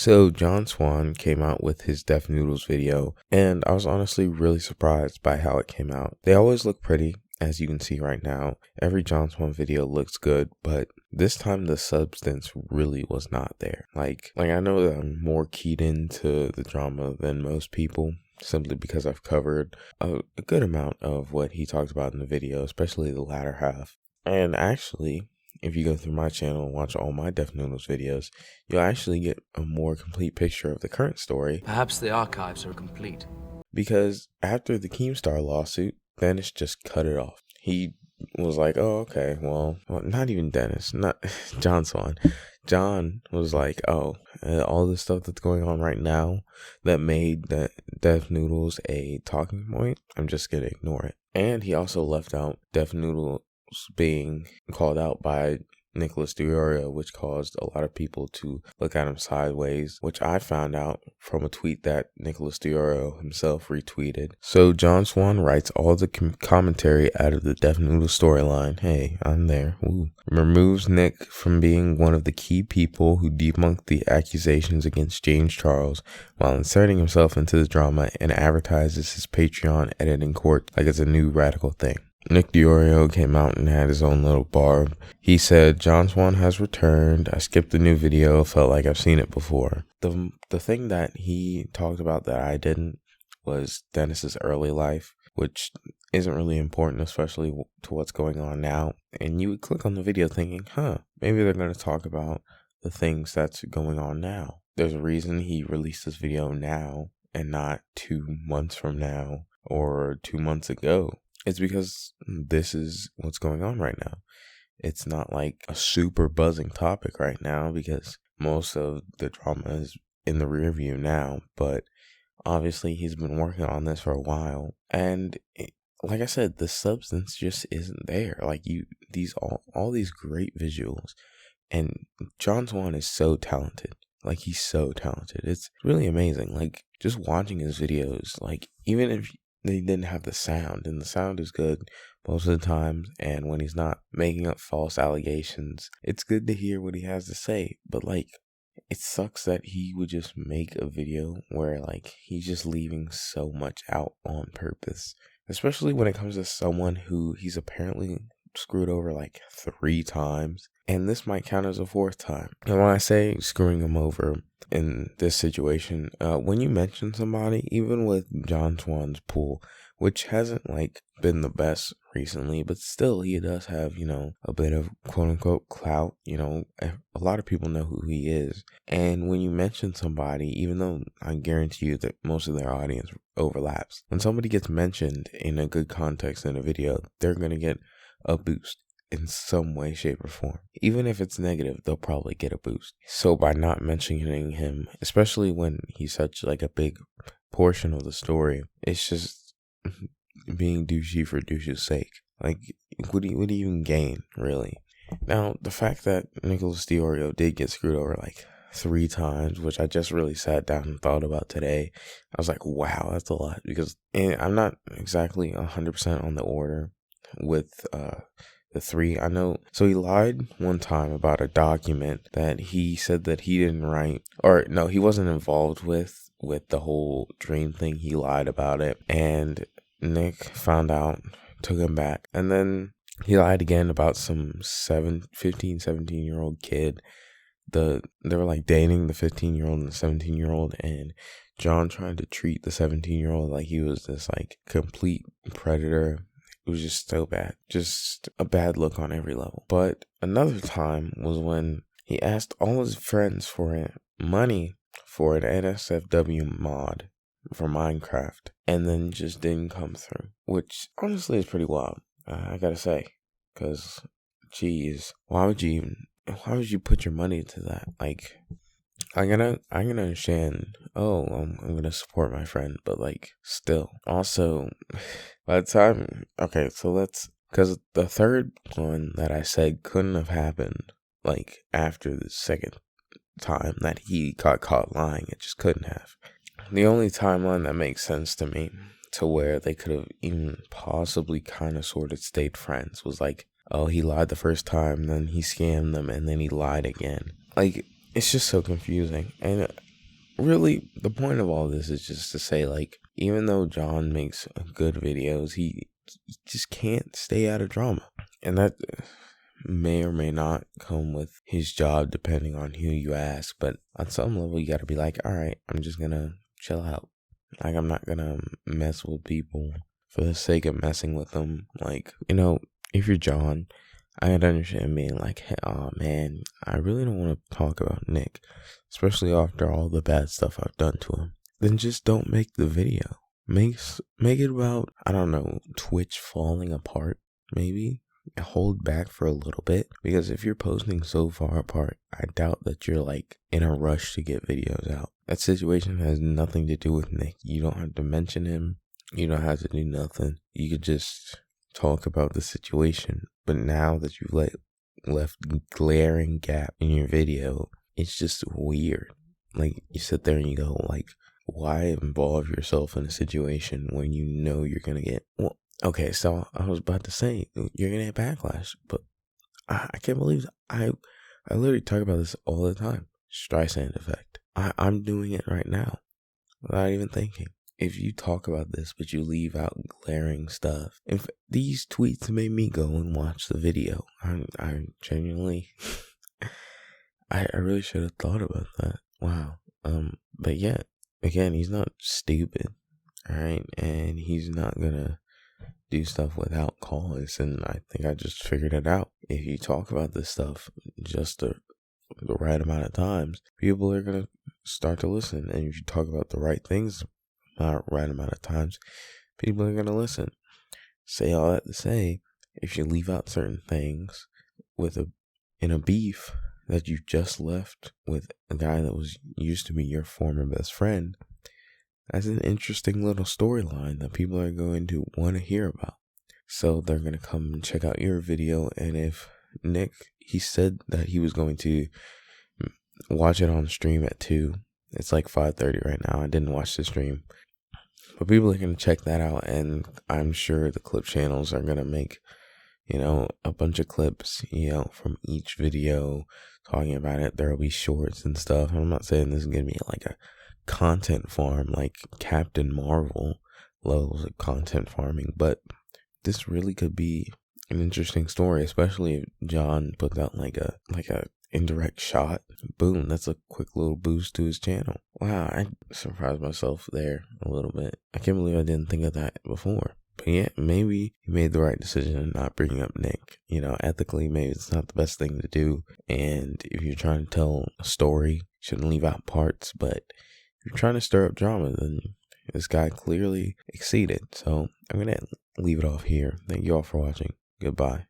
So John Swan came out with his Deaf Noodles video, and I was honestly really surprised by how it came out. They always look pretty, as you can see right now. Every John Swan video looks good, but this time the substance really was not there. Like I know that I'm more keyed into the drama than most people, simply because I've covered a good amount of what he talked about in the video, especially the latter half. And actually, if you go through my channel and watch all my Deaf Noodles videos, you'll actually get a more complete picture of the current story. Perhaps the archives are complete. Because after the Keemstar lawsuit, Dennis just cut it off. He was like, oh, okay, well, not even Dennis, not John Swan. John was like, oh, all this stuff that's going on right now that made the Deaf Noodles a talking point, I'm just going to ignore it. And he also left out Deaf Noodles being called out by Nicholas Deorio, which caused a lot of people to look at him sideways, which I found out from a tweet that Nicholas Deorio himself retweeted. So John Swan writes all the commentary out of the Deaf Noodles storyline. Hey, I'm there. Woo. Removes Nick from being one of the key people who debunked the accusations against James Charles while inserting himself into the drama, and advertises his Patreon editing court like it's a new radical thing. Nick Deorio came out and had his own little barb. He said, John Swan has returned. I skipped the new video, felt like I've seen it before. The thing that he talked about that I didn't was Dennis's early life, which isn't really important, especially to what's going on now. And you would click on the video thinking, maybe they're going to talk about the things that's going on now. There's a reason he released this video now and not 2 months from now or 2 months ago. It's because this is what's going on right now. It's not like a super buzzing topic right now because most of the drama is in the rear view now. But obviously he's been working on this for a while. And like I said, the substance just isn't there. Like all these great visuals. And John Swan is so talented. Like, he's so talented. It's really amazing. Like, just watching his videos, like, even if they didn't have the sound, and the sound is good most of the time, and when he's not making up false allegations, it's good to hear what he has to say. But like, it sucks that he would just make a video where like he's just leaving so much out on purpose, especially when it comes to someone who he's apparently screwed over like 3 times, and this might count as a 4th time. And when I say screwing him over in this situation, when you mention somebody, even with John Swan's pool, which hasn't like been the best recently, but still he does have, a bit of quote unquote clout. A lot of people know who he is. And when you mention somebody, even though I guarantee you that most of their audience overlaps, when somebody gets mentioned in a good context in a video, they're going to get a boost in some way, shape, or form. Even if it's negative, they'll probably get a boost. So by not mentioning him, especially when he's such like a big portion of the story, it's just being douchey for douche's sake. Like, what do you even gain, really? Now, the fact that Nicholas Deorio did get screwed over like 3 times, which I just really sat down and thought about today, I was like, wow, that's a lot. Because I'm not exactly 100% on the order with the 3. I know. So he lied one time about a document that he said that he didn't write, or no, he wasn't involved with the whole dream thing. He lied about it, and Nick found out, took him back, and then he lied again about some 15, 17-year-old kid. They were like dating the 15-year-old and the 17-year-old, and John tried to treat the 17-year-old like he was this like complete predator. It was just so bad. Just a bad look on every level. But another time was when he asked all his friends for money for an NSFW mod for Minecraft, and then just didn't come through. Which honestly is pretty wild, I gotta say. Because, geez, why would you put your money into that? Like, I'm gonna understand, I'm gonna support my friend, but like, still. Also, by the time, okay, so because the third one that I said couldn't have happened like after the second time that he got caught lying. It just couldn't have. The only timeline that makes sense to me, to where they could have even possibly kind of sort of stayed friends, was like, oh, he lied the first time, then he scammed them, and then he lied again. Like, it's just so confusing. And really, the point of all this is just to say, like, even though John makes good videos, he just can't stay out of drama. And that may or may not come with his job, depending on who you ask. But on some level, you got to be like, all right, I'm just going to chill out. Like, I'm not going to mess with people for the sake of messing with them. Like, if you're John, I can understand being like, hey, oh man, I really don't want to talk about Nick, especially after all the bad stuff I've done to him. Then just don't make the video. Make it about, I don't know, Twitch falling apart, maybe. Hold back for a little bit, because if you're posting so far apart, I doubt that you're like in a rush to get videos out. That situation has nothing to do with Nick. You don't have to mention him. You don't have to do nothing. You could just talk about the situation. But now that you've left glaring gap in your video, it's just weird. Like, you sit there and you go, like, why involve yourself in a situation when you know you're gonna get, well, okay, so I was about to say, you're gonna get backlash, but I can't believe I literally talk about this all the time. Streisand effect. I'm doing it right now without even thinking. If you talk about this, but you leave out glaring stuff, if these tweets made me go and watch the video, I genuinely, I really should have thought about that. Wow. But yeah, again, he's not stupid, alright? And he's not gonna do stuff without cause, and I think I just figured it out. If you talk about this stuff just the right amount of times, people are gonna start to listen. And if you talk about the right things right amount of times, people are gonna listen. Say all that to say, if you leave out certain things in a beef that you just left with a guy that used to be your former best friend, that's an interesting little storyline that people are going to want to hear about. So they're going to come and check out your video. And if Nick, he said that he was going to watch it on stream at 2. It's like 5:30 right now. I didn't watch the stream. But people are going to check that out. And I'm sure the clip channels are going to make, a bunch of clips, from each video talking about it. There will be shorts and stuff. I'm not saying this is going to be like a content farm like Captain Marvel levels of content farming, but this really could be an interesting story, especially if John puts out like a indirect shot. Boom, that's a quick little boost to his channel. Wow, I surprised myself there a little bit. I can't believe I didn't think of that before. But yeah, maybe he made the right decision in not bringing up Nick. Ethically, maybe it's not the best thing to do. And if you're trying to tell a story, shouldn't leave out parts. But if you're trying to stir up drama, then this guy clearly exceeded. So I'm going to leave it off here. Thank you all for watching. Goodbye.